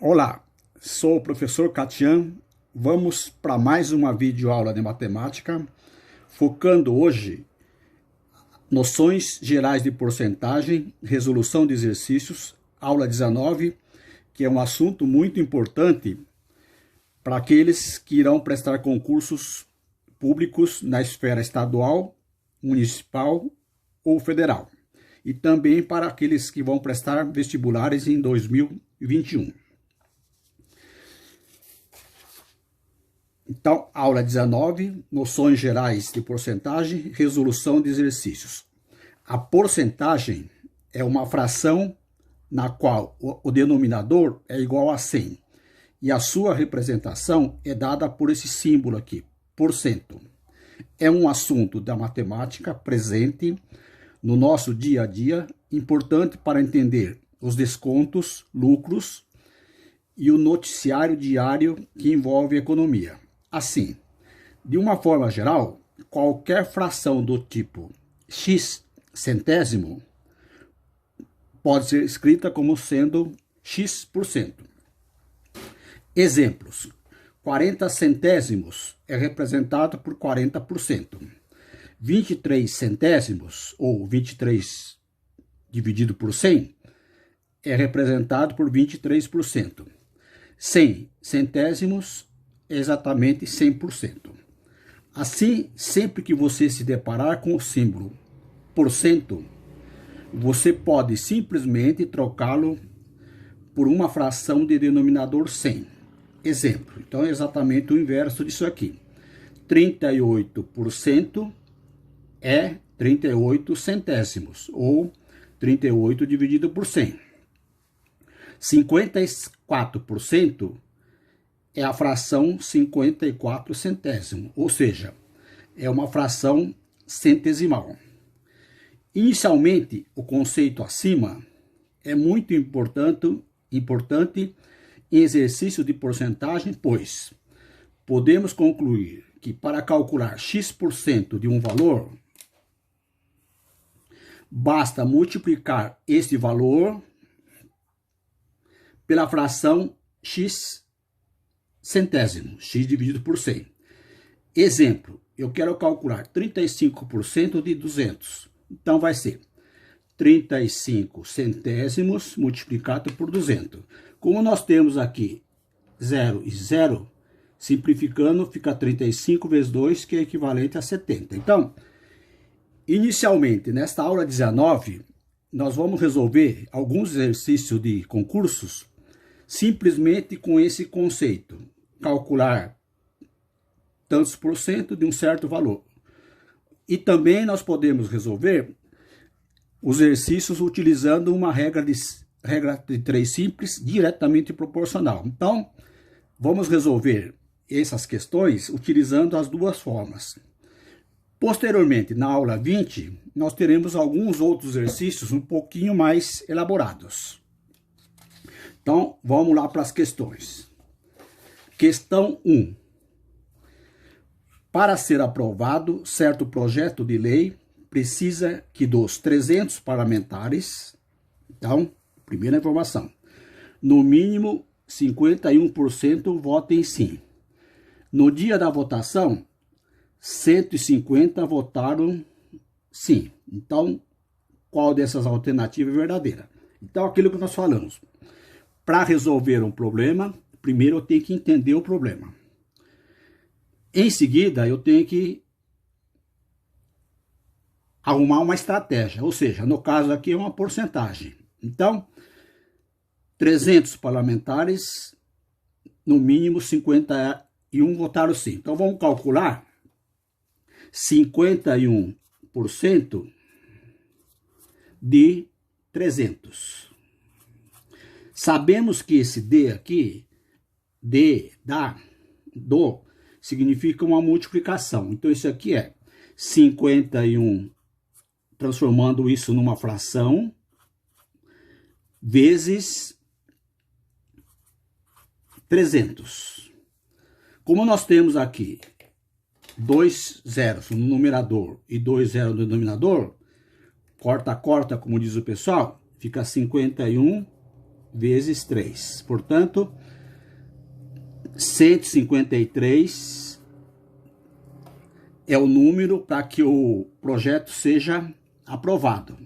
Olá, sou o professor Catian. Vamos para mais uma videoaula de matemática, focando hoje noções gerais de porcentagem, resolução de exercícios, aula 19, que é um assunto muito importante para aqueles que irão prestar concursos públicos na esfera estadual, municipal ou federal, e também para aqueles que vão prestar vestibulares em 2021. Então, aula 19, noções gerais de porcentagem, resolução de exercícios. A porcentagem é uma fração na qual o denominador é igual a 100 e a sua representação é dada por esse símbolo aqui, porcento. É um assunto da matemática presente no nosso dia a dia, importante para entender os descontos, lucros e o noticiário diário que envolve a economia. Assim, de uma forma geral, qualquer fração do tipo x centésimo pode ser escrita como sendo x%. Exemplos: 40 centésimos é representado por 40%. 23 centésimos, ou 23 dividido por 100, é representado por 23%. 100 centésimos é exatamente 100%. Assim, sempre que você se deparar com o símbolo porcento, você pode simplesmente trocá-lo por uma fração de denominador 100. Exemplo, então é exatamente o inverso disso aqui. 38% é 38 centésimos, ou 38 dividido por 100. 54% é a fração 54 centésimo, ou seja, é uma fração centesimal. Inicialmente, o conceito acima é muito importante em exercício de porcentagem, pois podemos concluir que para calcular x% de um valor, basta multiplicar este valor pela fração x centésimo, x dividido por 100. Exemplo, eu quero calcular 35% de 200. Então vai ser 35 centésimos multiplicado por 200. Como nós temos aqui 0 e 0, simplificando, fica 35 vezes 2, que é equivalente a 70. Então, inicialmente, nesta aula 19, nós vamos resolver alguns exercícios de concursos simplesmente com esse conceito: calcular tantos por cento de um certo valor. E também nós podemos resolver os exercícios utilizando uma regra de 3 simples diretamente proporcional. Então, vamos resolver essas questões utilizando as duas formas. Posteriormente, na aula 20, nós teremos alguns outros exercícios um pouquinho mais elaborados. Então, vamos lá para as questões. Questão 1. Para ser aprovado certo projeto de lei, precisa que dos 300 parlamentares, então, primeira informação, no mínimo 51% votem sim. No dia da votação, 150 votaram sim. Então, qual dessas alternativas é verdadeira? Então, aquilo que nós falamos. Para resolver um problema, primeiro eu tenho que entender o problema. Em seguida, eu tenho que arrumar uma estratégia, ou seja, no caso aqui é uma porcentagem. Então, 300 parlamentares, no mínimo 51 votaram sim. Então, vamos calcular 51% de 300. Sabemos que esse D aqui, do, significa uma multiplicação. Então, isso aqui é 51, transformando isso numa fração, vezes 300. Como nós temos aqui 2 zeros no numerador e 2 zeros no denominador, corta, corta, como diz o pessoal, fica 51 vezes 3. Portanto, 153 é o número para que o projeto seja aprovado.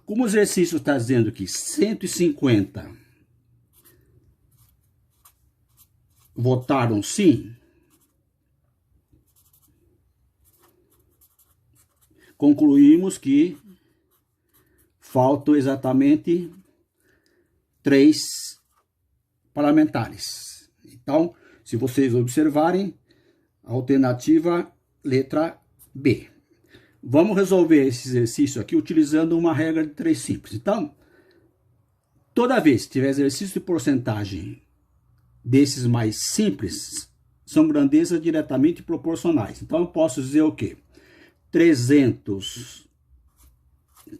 Como o exercício está dizendo que 150 votaram sim, concluímos que faltam exatamente 3 parlamentares. Então, se vocês observarem, a alternativa letra B. Vamos resolver esse exercício aqui utilizando uma regra de 3 simples. Então, toda vez que tiver exercício de porcentagem desses mais simples, são grandezas diretamente proporcionais. Então, eu posso dizer o quê? 300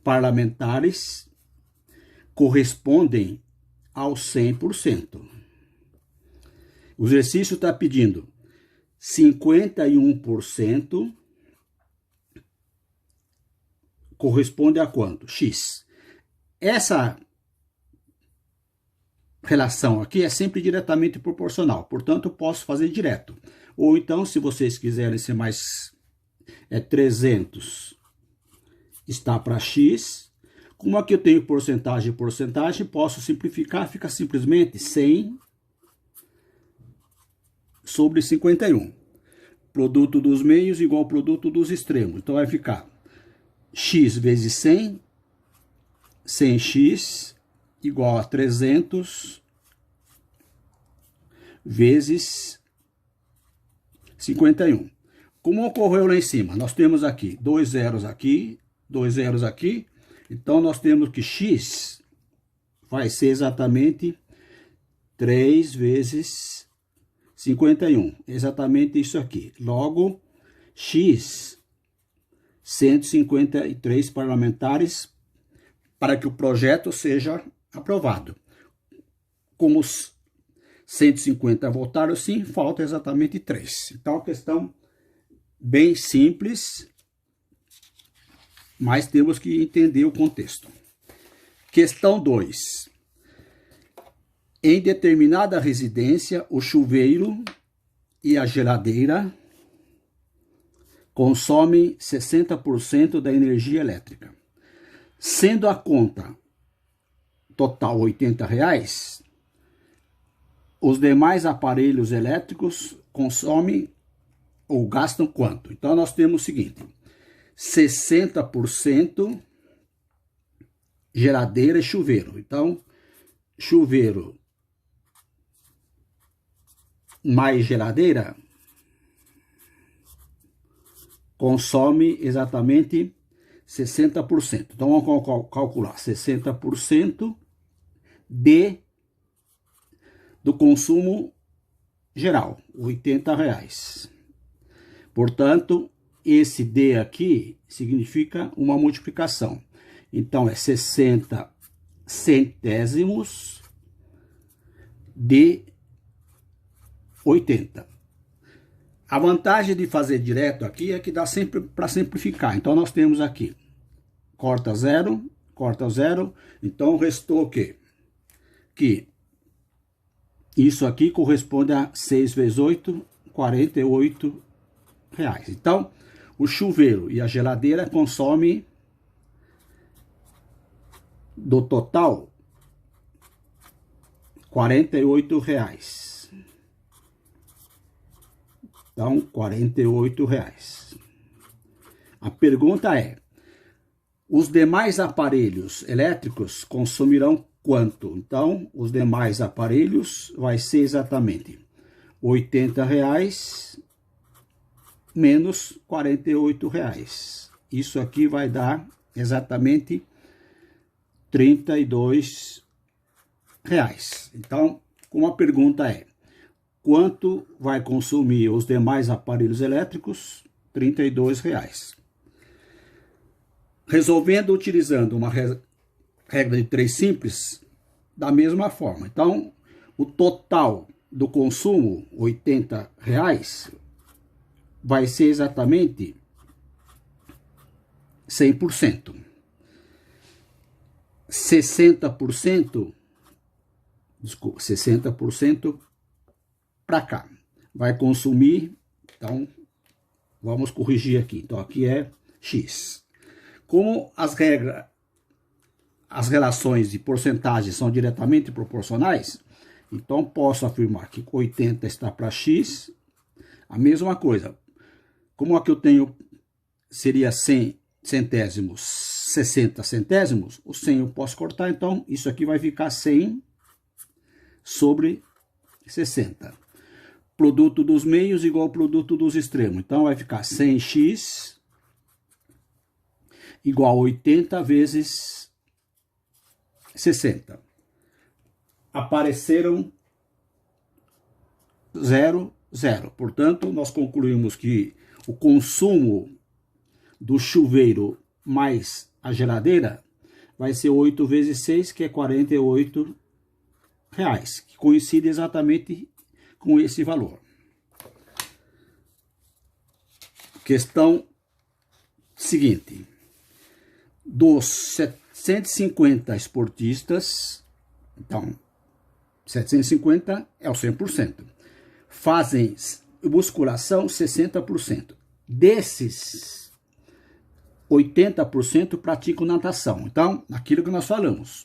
parlamentares correspondem ao 100%. O exercício está pedindo 51% corresponde a quanto? X. Essa relação aqui é sempre diretamente proporcional, portanto, eu posso fazer direto. Ou então, se vocês quiserem ser mais 300 está para X. Como aqui eu tenho porcentagem e porcentagem, posso simplificar, fica simplesmente 100 sobre 51. Produto dos meios igual ao produto dos extremos. Então, vai ficar X vezes 100, 100x igual a 300 vezes 51. Como ocorreu lá em cima? Nós temos aqui 2 zeros aqui, 2 zeros aqui. Então, nós temos que x vai ser exatamente 3 vezes 51. Exatamente isso aqui. Logo, x, 153 parlamentares para que o projeto seja aprovado. Como os 150 votaram sim, falta exatamente 3. Então, a questão bem simples, mas temos que entender o contexto. Questão 2. Em determinada residência, o chuveiro e a geladeira consomem 60% da energia elétrica. Sendo a conta total R$ 80, os demais aparelhos elétricos consomem ou gastam quanto? Então, nós temos o seguinte: 60% geladeira e chuveiro. Então, chuveiro mais geladeira consome exatamente 60%. Então, vamos calcular 60% do consumo geral, R$ 80. Portanto, esse D aqui significa uma multiplicação. Então, é 60 centésimos de 80. A vantagem de fazer direto aqui é que dá sempre para simplificar. Então, nós temos aqui, corta 0, então restou o quê? Que isso aqui corresponde a 6 vezes 8, 48 reais. Então, o chuveiro e a geladeira consomem do total R$ 48. Então, R$ 48. A pergunta é: os demais aparelhos elétricos consumirão quanto? Então, os demais aparelhos vai ser exatamente R$ 80 menos R$ 48. Isso aqui vai dar exatamente R$ 32. Então, como a pergunta é: quanto vai consumir os demais aparelhos elétricos? R$ 32. Resolvendo utilizando uma regra de 3 simples, da mesma forma. Então, o total do consumo, R$ 80, vai ser exatamente 100%. 60% desculpa, 60% para cá. Vai consumir, então vamos corrigir aqui. Então aqui é X. Como as relações de porcentagem são diretamente proporcionais, então posso afirmar que 80 está para X, a mesma coisa. Como aqui eu tenho, seria 100 centésimos, 60 centésimos, o 100 eu posso cortar, então isso aqui vai ficar 100 sobre 60. Produto dos meios igual ao produto dos extremos. Então vai ficar 100x igual a 80 vezes 60. Apareceram 0, 0. Portanto, nós concluímos que o consumo do chuveiro mais a geladeira vai ser 8 vezes 6, que é 48 reais, que coincide exatamente com esse valor. Questão seguinte. Dos 750 esportistas, então, 750 é o 100%. Fazem musculação 60%. Desses, 80% praticam natação. Então, aquilo que nós falamos.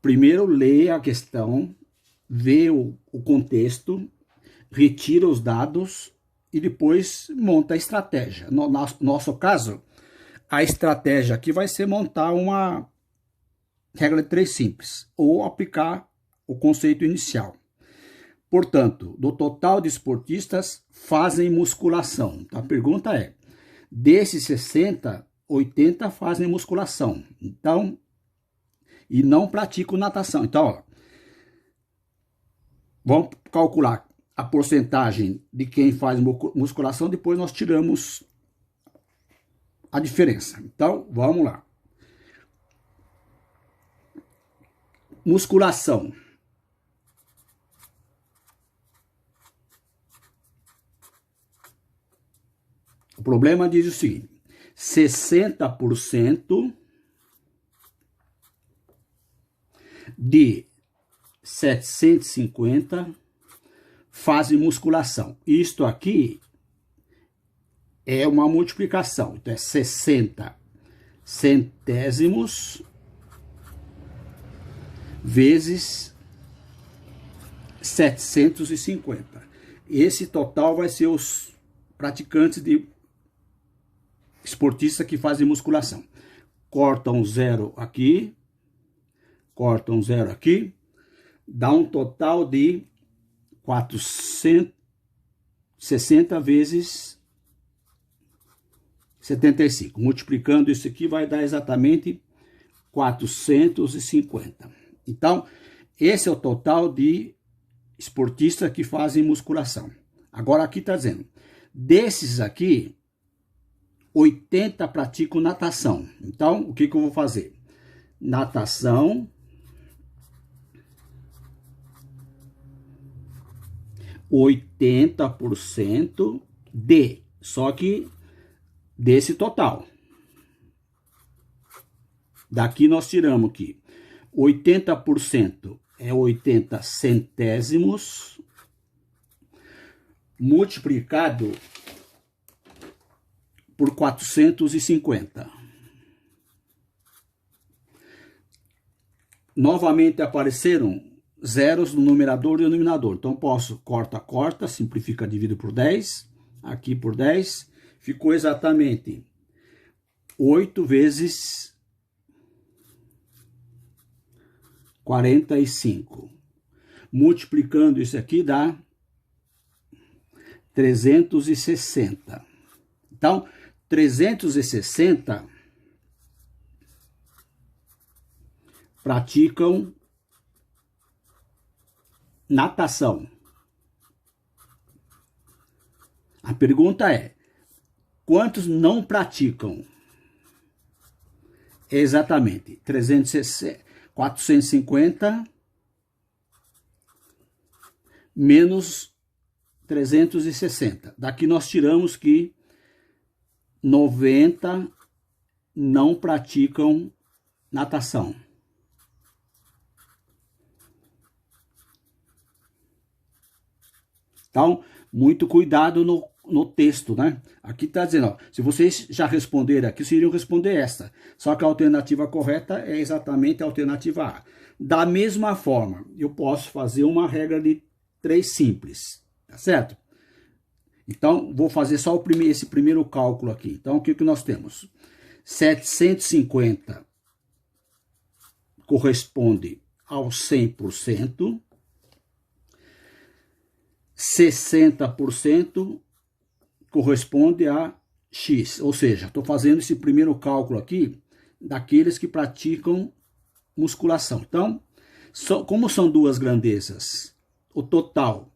Primeiro, lê a questão, vê o contexto, retira os dados e depois monta a estratégia. No nosso caso, a estratégia aqui vai ser montar uma regra de 3 simples, ou aplicar o conceito inicial. Portanto, do total de esportistas fazem musculação. Então, a pergunta é, desses 60, 80 fazem musculação. Então, e não praticam natação. Então, ó, vamos calcular a porcentagem de quem faz musculação, depois nós tiramos a diferença. Então, vamos lá. Musculação. O problema diz o seguinte: 60% de 750 fazem musculação. Isto aqui é uma multiplicação. Então, é 60 centésimos vezes 750. Esse total vai ser os praticantes de esportistas que fazem musculação. Cortam 0 aqui, cortam 0 aqui, dá um total de 460 vezes 75. Multiplicando isso aqui vai dar exatamente 450. Então, esse é o total de esportistas que fazem musculação. Agora aqui está dizendo, desses aqui, 80 praticam natação. Então, o que eu vou fazer? Natação, 80% de, só que desse total. Daqui nós tiramos que 80% é 80 centésimos multiplicado por 450. Novamente apareceram zeros no numerador e no denominador. Então posso corta, simplifica, divido por 10, aqui por 10, ficou exatamente 8 vezes 45. Multiplicando isso aqui dá 360. Então, 360 praticam natação. A pergunta é, quantos não praticam? Exatamente, 450 menos 360. Daqui nós tiramos que 90 não praticam natação. Então, muito cuidado no texto, né? Aqui está dizendo, ó, se vocês já responderem aqui, vocês iriam responder esta. Só que a alternativa correta é exatamente a alternativa A. Da mesma forma, eu posso fazer uma regra de 3 simples, tá certo? Então, vou fazer só esse primeiro cálculo aqui. Então, o que nós temos? 750 corresponde ao 100%, 60% corresponde a X. Ou seja, estou fazendo esse primeiro cálculo aqui daqueles que praticam musculação. Então, como são duas grandezas, o total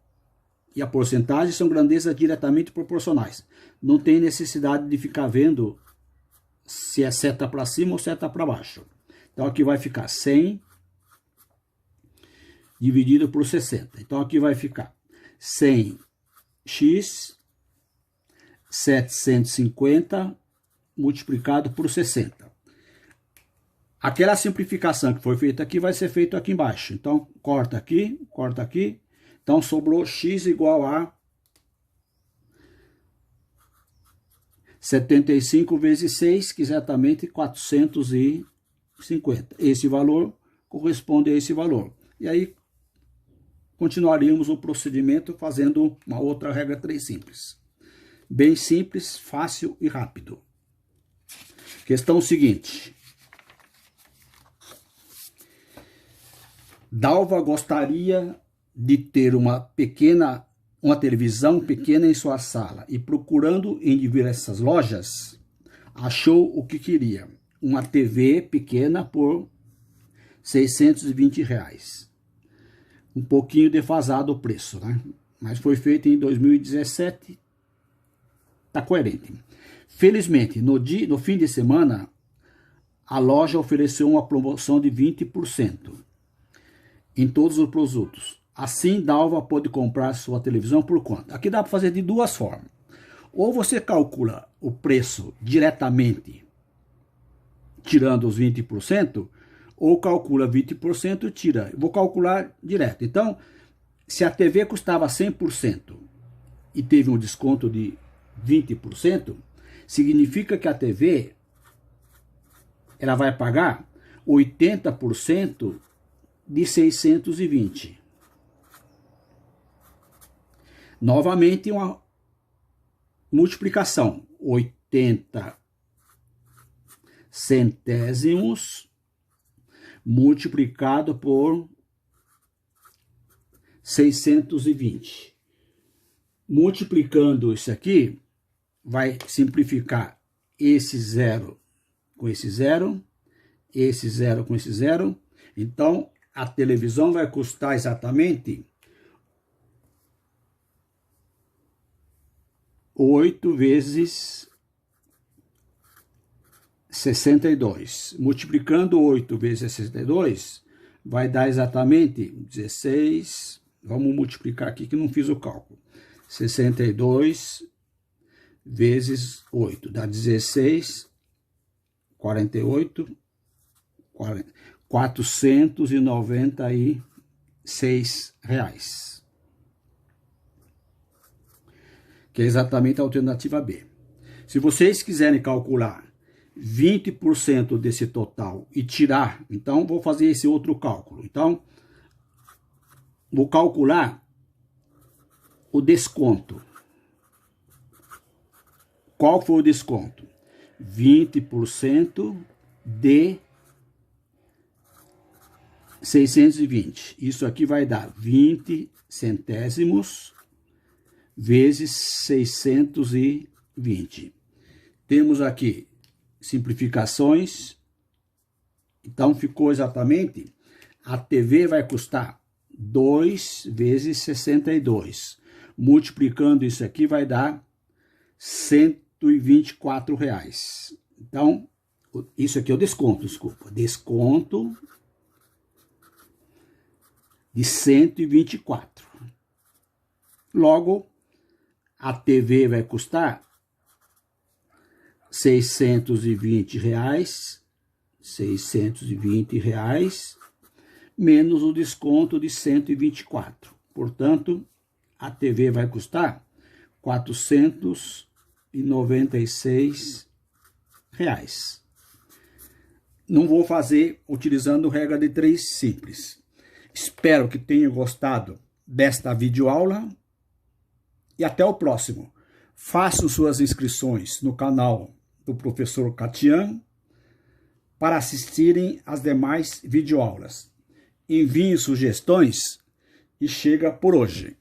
e a porcentagem são grandezas diretamente proporcionais. Não tem necessidade de ficar vendo se é seta para cima ou seta para baixo. Então, aqui vai ficar 100 dividido por 60. Então, aqui vai ficar 100x 750 multiplicado por 60. Aquela simplificação que foi feita aqui vai ser feita aqui embaixo. Então, corta aqui, corta aqui. Então, sobrou x igual a 75 vezes 6, que é exatamente 450. Esse valor corresponde a esse valor. E aí, continuaríamos o procedimento fazendo uma outra regra 3 simples. Bem simples, fácil e rápido. Questão seguinte. Dalva gostaria de ter uma televisão pequena em sua sala e, procurando em diversas lojas, achou o que queria. Uma TV pequena por R$620. Um pouquinho defasado o preço, né? Mas foi feito em 2017, tá coerente. Felizmente, no fim de semana, a loja ofereceu uma promoção de 20% em todos os produtos. Assim, Dalva pode comprar sua televisão por quanto? Aqui dá para fazer de duas formas. Ou você calcula o preço diretamente, tirando os 20%, ou calcula 20% e tira. Eu vou calcular direto. Então, se a TV custava 100% e teve um desconto de 20%, significa que a TV ela vai pagar 80% de 620. Novamente, uma multiplicação. 80 centésimos multiplicado por 620. Multiplicando isso aqui, vai simplificar esse zero com esse zero, esse zero com esse zero. Então, a televisão vai custar exatamente 8 vezes 62. Multiplicando 8 vezes 62, vai dar exatamente 16. Vamos multiplicar aqui que não fiz o cálculo. 62 vezes 8 dá 16, 48, 496 reais. Que é exatamente a alternativa B. Se vocês quiserem calcular 20% desse total e tirar, então vou fazer esse outro cálculo. Então, vou calcular o desconto. Qual foi o desconto? 20% de 620. Isso aqui vai dar 20 centésimos vezes 620. Temos aqui simplificações. Então, ficou exatamente, a TV vai custar 2 vezes 62. Multiplicando isso aqui vai dar R$124. Então, isso aqui é o desconto, desculpa. Desconto de 124. Logo, a TV vai custar R$620, R$620, menos o desconto de 124. Portanto, a TV vai custar R$ 496. Não vou fazer utilizando regra de 3 simples. Espero que tenham gostado desta videoaula e até o próximo. Façam suas inscrições no canal do professor Catian para assistirem às demais videoaulas. Enviem sugestões e chega por hoje.